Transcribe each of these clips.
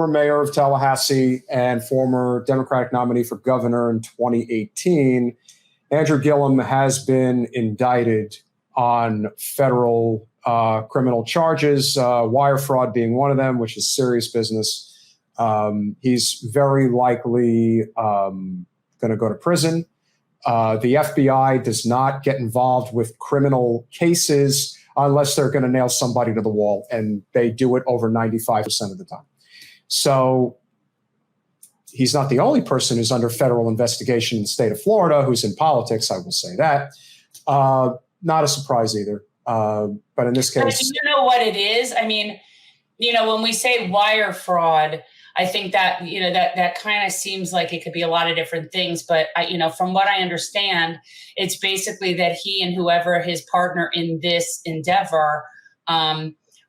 former mayor of Tallahassee and former Democratic nominee for governor in 2018, Andrew Gillum has been indicted on federal criminal charges, wire fraud being one of them, which is serious business. He's very likely going to go to prison. The FBI does not get involved with criminal cases unless they're going to nail somebody to the wall, and they do it over 95% of the time. So he's not the only person who's under federal investigation in the state of Florida who's in politics, I will say that. Not a surprise either. But in this case... But you know what it is? I mean, when we say wire fraud, I think that, that kind of seems like it could be a lot of different things. But, from what I understand, it's basically that he and whoever his partner in this endeavor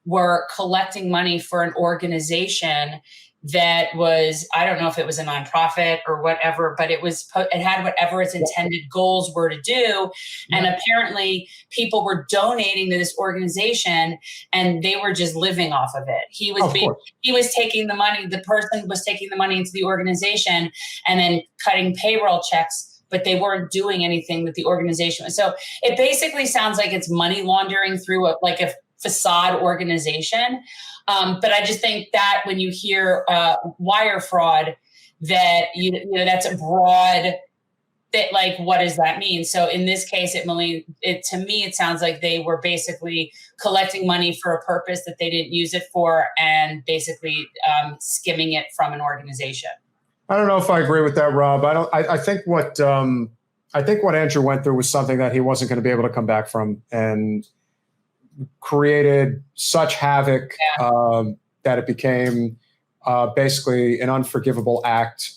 were collecting money for an organization that was, I don't know if it was a nonprofit or whatever, but it had whatever its intended goals were to do. And apparently people were donating to this organization and they were just living off of it. He was taking the money, the person was taking the money into the organization and then cutting payroll checks, but they weren't doing anything with the organization. So it basically sounds like it's money laundering through a facade organization. But I just think that when you hear wire fraud, that that's a broad. That what does that mean? So in this case, to me it sounds like they were basically collecting money for a purpose that they didn't use it for, and basically skimming it from an organization. I don't know if I agree with that, Rob. I think what Andrew went through was something that he wasn't going to be able to come back from, and created such havoc that it became basically an unforgivable act.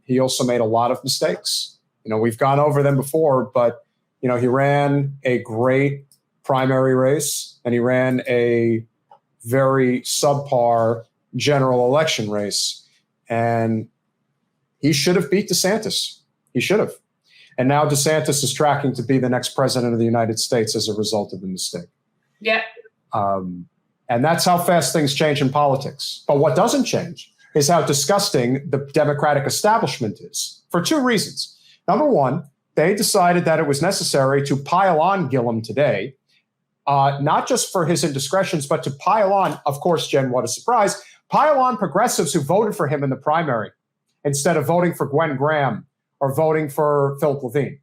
He also made a lot of mistakes. We've gone over them before, but he ran a great primary race and he ran a very subpar general election race, and he should have beat DeSantis. He should have. And now DeSantis is tracking to be the next president of the United States as a result of the mistake. Yeah. And that's how fast things change in politics. But what doesn't change is how disgusting the Democratic establishment is, for two reasons. Number one, they decided that it was necessary to pile on Gillum today, not just for his indiscretions, but to pile on, of course, Jen, what a surprise, pile on progressives who voted for him in the primary instead of voting for Gwen Graham or voting for Philip Levine.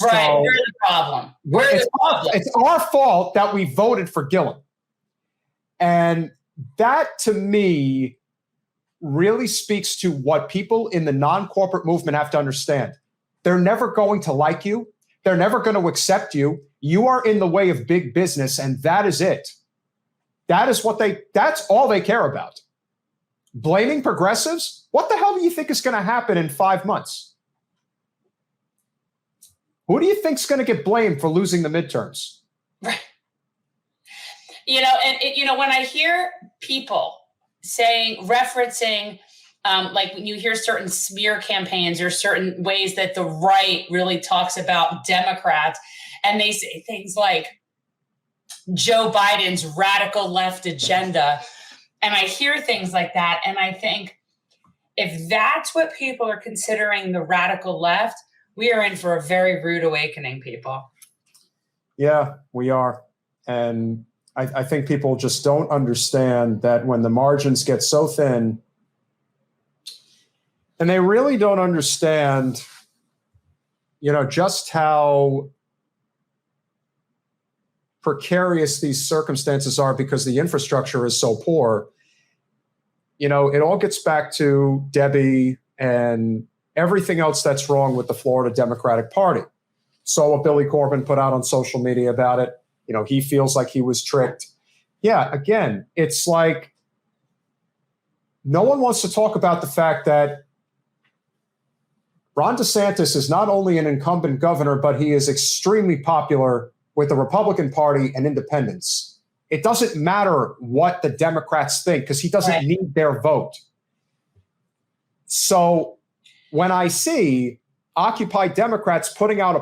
Right, so, we're the problem. It's our fault that we voted for Gillum. And that, to me, really speaks to what people in the non-corporate movement have to understand. They're never going to like you. They're never going to accept you. You are in the way of big business, and that is it. That's all they care about. Blaming progressives? What the hell do you think is going to happen in 5 months? Who do you think is going to get blamed for losing the midterms? Right. When I hear people referencing, when you hear certain smear campaigns or certain ways that the right really talks about Democrats, and they say things like Joe Biden's radical left agenda, and I hear things like that, and I think, if that's what people are considering the radical left, we are in for a very rude awakening, people. Yeah, we are. And I think people just don't understand that when the margins get so thin, and they really don't understand, just how precarious these circumstances are because the infrastructure is so poor. It all gets back to Debbie and everything else that's wrong with the Florida Democratic Party. So what Billy Corbin put out on social media about it, he feels like he was tricked. Yeah, again, it's like no one wants to talk about the fact that Ron DeSantis is not only an incumbent governor, but he is extremely popular with the Republican Party and independents. It doesn't matter what the Democrats think because he doesn't need their vote. So when I see Occupy Democrats putting out a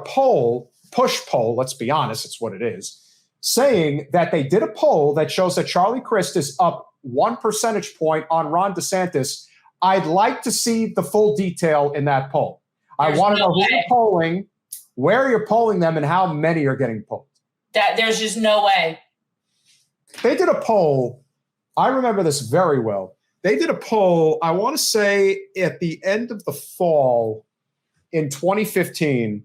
push poll, let's be honest, it's what it is, saying that they did a poll that shows that Charlie Crist is up 1 percentage point on Ron DeSantis. I'd like to see the full detail in that poll. I want to know who you're polling, where you're polling them, and how many are getting polled. There's just no way. They did a poll. I remember this very well. They did a poll, I want to say at the end of the fall in 2015,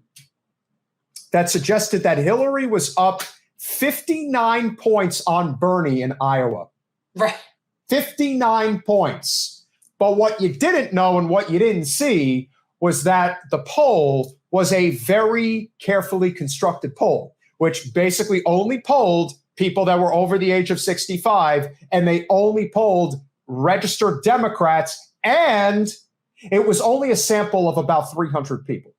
that suggested that Hillary was up 59 points on Bernie in Iowa. Right. 59 points. But what you didn't know and what you didn't see was that the poll was a very carefully constructed poll, which basically only polled people that were over the age of 65, and they only polled registered Democrats, and it was only a sample of about 300 people.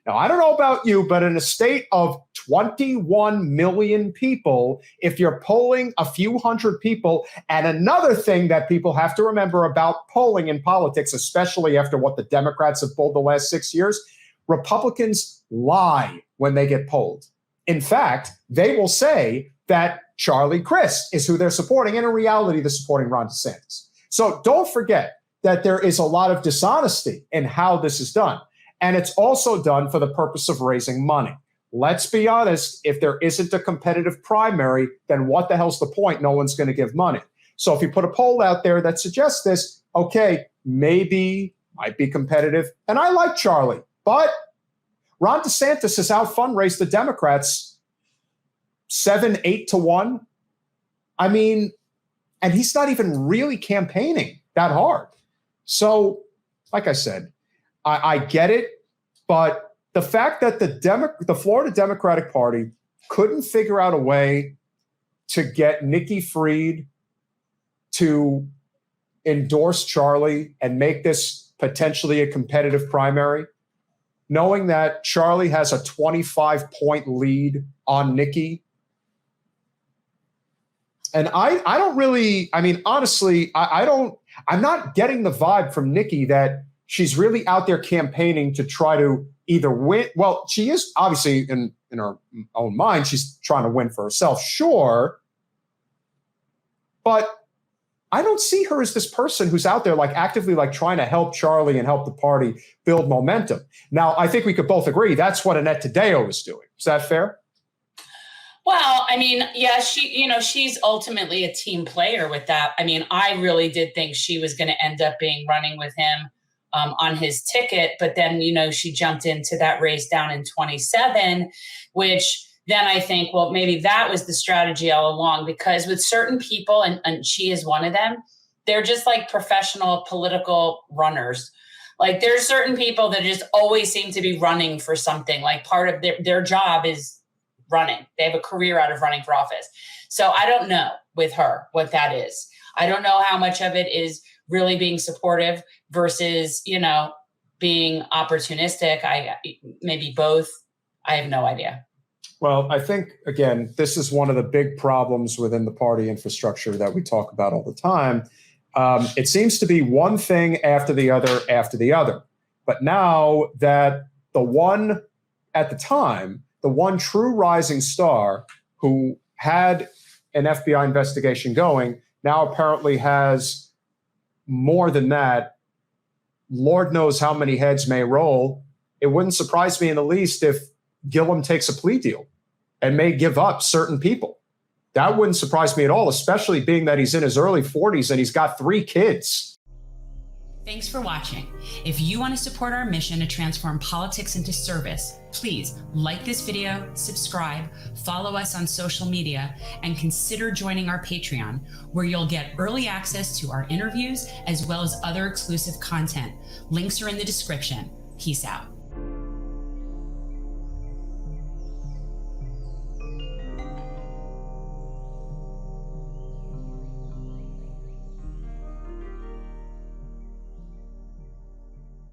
Now, I don't know about you, but in a state of 21 million people, if you're polling a few hundred people, and another thing that people have to remember about polling in politics, especially after what the Democrats have polled the last 6 years, Republicans lie when they get polled. In fact, they will say that Charlie Crist is who they're supporting, and in reality, they're supporting Ron DeSantis. So don't forget that there is a lot of dishonesty in how this is done. And it's also done for the purpose of raising money. Let's be honest, if there isn't a competitive primary, then what the hell's the point? No one's going to give money. So if you put a poll out there that suggests this, okay, maybe might be competitive. And I like Charlie, but Ron DeSantis has out fundraised the Democrats 7-8 to 1. I mean, and he's not even really campaigning that hard. So, like I said, I get it, but the fact that the Florida Democratic Party couldn't figure out a way to get Nikki Fried to endorse Charlie and make this potentially a competitive primary, knowing that Charlie has a 25-point lead on Nikki. And I don't really, I mean, honestly, I'm not getting the vibe from Nikki that she's really out there campaigning to try to either win. Well, she is obviously in her own mind, she's trying to win for herself, sure. But I don't see her as this person who's out there like actively like trying to help Charlie and help the party build momentum. Now, I think we could both agree that's what Annette Taddeo is doing. Is that fair? Well, I mean, yeah, she's ultimately a team player with that. I mean, I really did think she was going to end up running with him on his ticket. But then, she jumped into that race down in 27, which then I think, well, maybe that was the strategy all along, because with certain people, and she is one of them, they're just like professional political runners. Like there's certain people that just always seem to be running for something, like part of their job is running. They have a career out of running for office. So I don't know with her what that is. I don't know how much of it is really being supportive versus, being opportunistic. Maybe both. I have no idea. Well, I think, again, this is one of the big problems within the party infrastructure that we talk about all the time. It seems to be one thing after the other. But now that the one at the time, the one true rising star who had an FBI investigation going, now apparently has more than that. Lord knows how many heads may roll. It wouldn't surprise me in the least if Gillum takes a plea deal and may give up certain people. That wouldn't surprise me at all, especially being that he's in his early 40s and he's got 3 kids. Thanks for watching. If you want to support our mission to transform politics into service, please like this video, subscribe, follow us on social media, and consider joining our Patreon, where you'll get early access to our interviews as well as other exclusive content. Links are in the description. Peace out.